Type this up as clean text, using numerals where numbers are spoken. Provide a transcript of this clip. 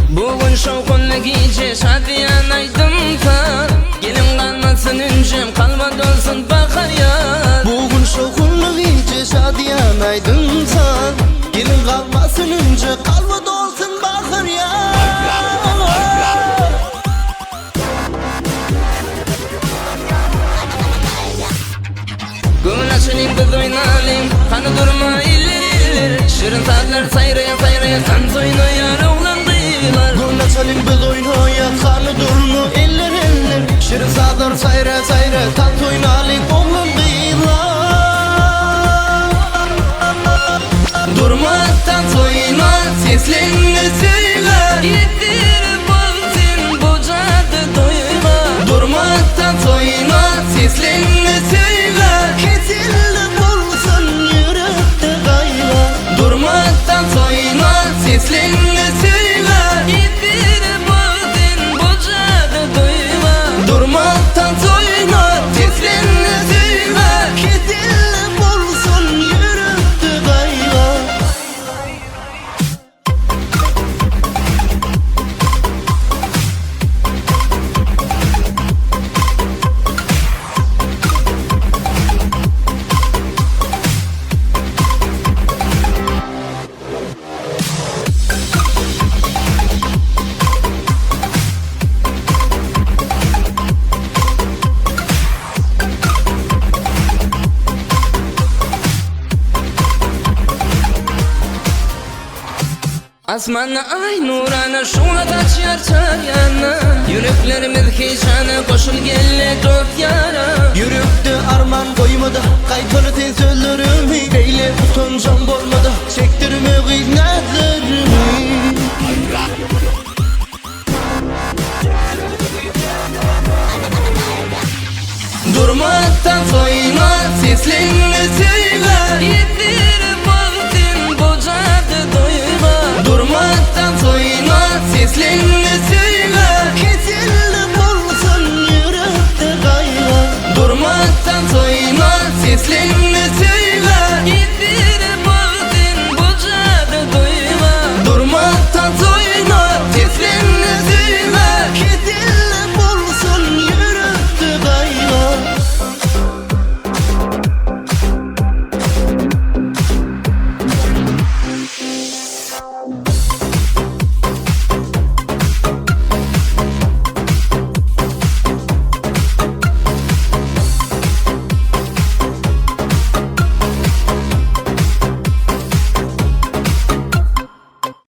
Bugün şovkunlu gece şadiyan aydınsa, gelin kalmasın üncem kalmadı olsun bakar yar. Bugün şovkunlu gece şadiyan aydınsa, gelin kalmasın önce kalmadı olsun bakar yar. Gül açılayım kız oynayayım, kanı durma ilir. Şirin saatler sayraya sayraya sen oynayar oğlandılar. Gül açalım biz oynaya kanı durma eller eller. Şirin saatler sayra sayra tat oynayalım oğlandılar. Durmaktan soyma seslerini söyler, yedirip olsun bu cadı doyma. Durmaktan soyma seslerini söyler, Kesilip olsun yürekte gayla. durmaktan soyma seslerini söyler, yedirip olsun bu cadı doyma. Durmaktan soyma seslerini söyler. Kesilip olsun yürekte gayla. Asmanna ay nurana şuna taçyar çayana, yüreklerimiz heyecana koşul gelle dört yara. Yürekte arman koymadı, kaytalı tez sözlerimi. Beyle utanacağım bolmadı, çektirme gıynazlarımı. Durmaktan soyma seslerini söyler, yedirip olsun bu cadı doyma. Durmaktan soyma seslerini